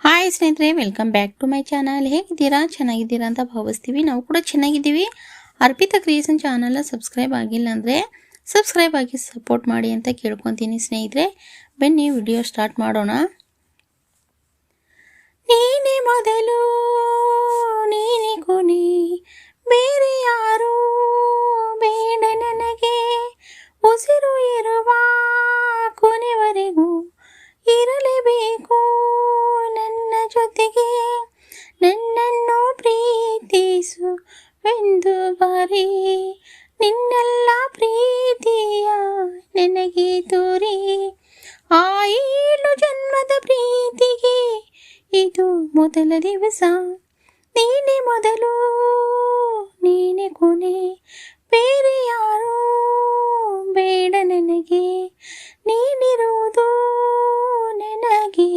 Hi ಸ್ನೇಹಿತರೆ, welcome back to my channel. ಹೇಗಿದ್ದೀರಾ? ಚೆನ್ನಾಗಿದ್ದೀರಾ ಅಂತ ಭಾವಿಸ್ತೀವಿ. ನಾವು ಕೂಡ ಚೆನ್ನಾಗಿದ್ದೀವಿ. ಅರ್ಪಿತಾ ಕ್ರಿಯೇಷನ್ ಚಾನಲ್ ಸಬ್ಸ್ಕ್ರೈಬ್ ಆಗಿಲ್ಲ ಅಂದರೆ ಸಬ್ಸ್ಕ್ರೈಬ್ ಆಗಿ ಸಪೋರ್ಟ್ ಮಾಡಿ ಅಂತ ಕೇಳ್ಕೊತೀನಿ ಸ್ನೇಹಿತರೆ. ಬನ್ನಿ ವಿಡಿಯೋ ಸ್ಟಾರ್ಟ್ ಮಾಡೋಣ. ನೀನೇ ಮೊದಲು ನೀನೇ ಕೊನೆ, ಬೇರೆ ಯಾರು ಬೇಡ ನನಗೆ. ಉಸಿರು ಇರುವ ಕೊನೆವರೆಗೂ ಇರಲೇಬೇಕು ನನ್ನ ಜೊತೆಗೆ. ನನ್ನನ್ನು ಪ್ರೀತಿಸು ಒಂದು ಬಾರಿ, ನಿನ್ನೆಲ್ಲ ಪ್ರೀತಿಯ ನನಗೆ ತೋರಿ. ಆ 7 ಜನ್ಮದ ಪ್ರೀತಿಗೆ ಇದು ಮೊದಲ ದಿವಸ. ನೀನೇ ಮೊದಲು ನೀನೇ ಕೊನೆ, ಬೇರೆ ಯಾರು ಬೇಡ ನನಗೆ. ನೀನಿರುವುದು ನನಗೆ,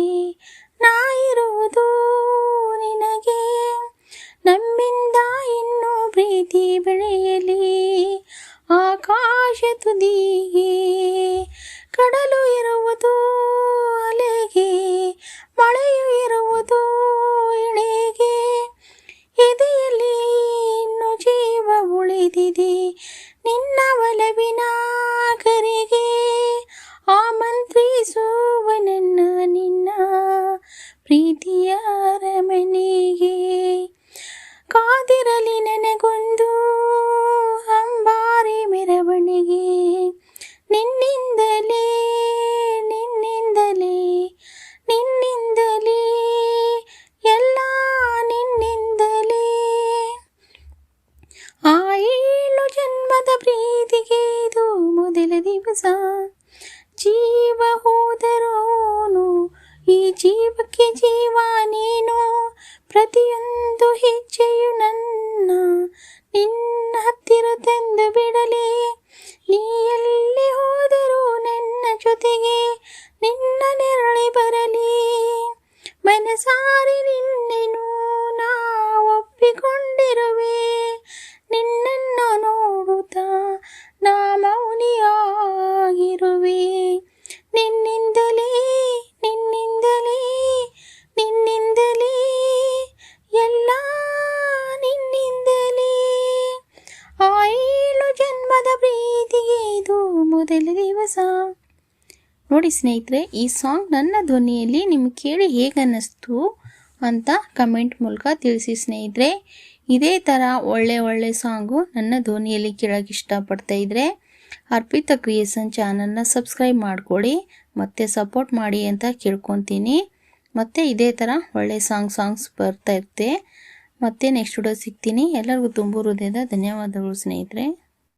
ನಾ ಇರುವುದು ನಿನಗೆ. ನಮ್ಮಿಂದ ಇನ್ನೂ ಪ್ರೀತಿ ಬೆಳೆಯಲಿ ಆಕಾಶ ತುದಿಗೆ. ಕಡಲು ಇರುವುದು ಅಲೆಗೆ, ಮಳೆಯು ಇರುವುದು ಎಳೆಗೆ. ಎದೆಯಲ್ಲಿ ಇನ್ನು ಜೀವ ಉಳಿದಿದೆ ನಿನ್ನ ಒಲವಿನ ಕರೆಗೆ. ಆಮಂತ್ರಿಸುವ ನನ್ನ ನಿನ್ನ ಪ್ರೀತಿಯ ಅರಮನೆಗೆ. ಕಾದಿರಲಿ ನನಗೊಂದು ಅಂಬಾರಿ ಮೆರವಣಿಗೆ. ನಿನ್ನಿಂದಲೇ ನಿನ್ನಿಂದಲೇ ನಿನ್ನಿಂದಲೇ ಎಲ್ಲ ನಿನ್ನಿಂದಲೇ. ಆ 7 ಜನ್ಮದ ಪ್ರೀತಿಗೆ ಇದು ಮೊದಲ ದಿವಸ. ಜೀವ ಹೋದರೋನು ಈ ಜೀವಕ್ಕೆ ಜೀವ ನೀನು. ಪ್ರತಿಯೊಂದು ಹೆಜ್ಜೆಯು ನನ್ನ ನಿನ್ನ ಹತ್ತಿರ ತಂದು ಬಿಡಲಿ. ನೀ ಎಲ್ಲಿ ಹೋದರೂ ನನ್ನ ಜೊತೆಗೆ ನಿನ್ನ ನೆರಳಿ ಬರಲಿ. ಮನಸಾರಿ ನಿನ್ನೆನು ನಾ ಒಪ್ಪಿಕೊಂಡಿರುವೆ. ನಿನ್ನನ್ನು ನೋಡುತ್ತಾ ನಾ ಮೌನಿಯಾಗಿರುವೆ. ನಿನ್ನಿಂದಲೇ ನಿನ್ನಿಂದಲೇ ನಿನ್ನಿಂದಲೇ ಎಲ್ಲ ನಿನ್ನಿಂದಲೇ. ಆ 7 ಜನ್ಮದ ಪ್ರೀತಿಗೆ ಇದು ಮೊದಲ ದಿವಸ. ನೋಡಿ ಸ್ನೇಹಿತರೆ, ಈ ಸಾಂಗ್ ನನ್ನ ಧ್ವನಿಯಲ್ಲಿ ನಿಮ್ಗೆ ಕೇಳಿ ಹೇಗನ್ನಿಸ್ತು ಅಂತ ಕಮೆಂಟ್ ಮೂಲಕ ತಿಳಿಸಿ ಸ್ನೇಹಿತರೆ. ಇದೇ ಥರ ಒಳ್ಳೆ ಸಾಂಗು ನನ್ನ ಧ್ವನಿಯಲ್ಲಿ ಕೇಳೋಕ್ಕೆ ಇಷ್ಟಪಡ್ತಾ ಇದ್ದರೆ ಅರ್ಪಿತಾ ಕ್ರಿಯೇಷನ್ ಚಾನಲ್ನ ಸಬ್ಸ್ಕ್ರೈಬ್ ಮಾಡ್ಕೊಳ್ಳಿ ಮತ್ತು ಸಪೋರ್ಟ್ ಮಾಡಿ ಅಂತ ಕೇಳ್ಕೊತೀನಿ. ಮತ್ತು ಇದೇ ಥರ ಒಳ್ಳೆ ಸಾಂಗ್ಸ್ ಬರ್ತಾ ಇರುತ್ತೆ. ಮತ್ತೆ ನೆಕ್ಸ್ಟ್ ವಿಡಿಯೋ ಸಿಗ್ತೀನಿ. ಎಲ್ಲರಿಗೂ ತುಂಬ ಹೃದಯದ ಧನ್ಯವಾದಗಳು ಸ್ನೇಹಿತರೆ.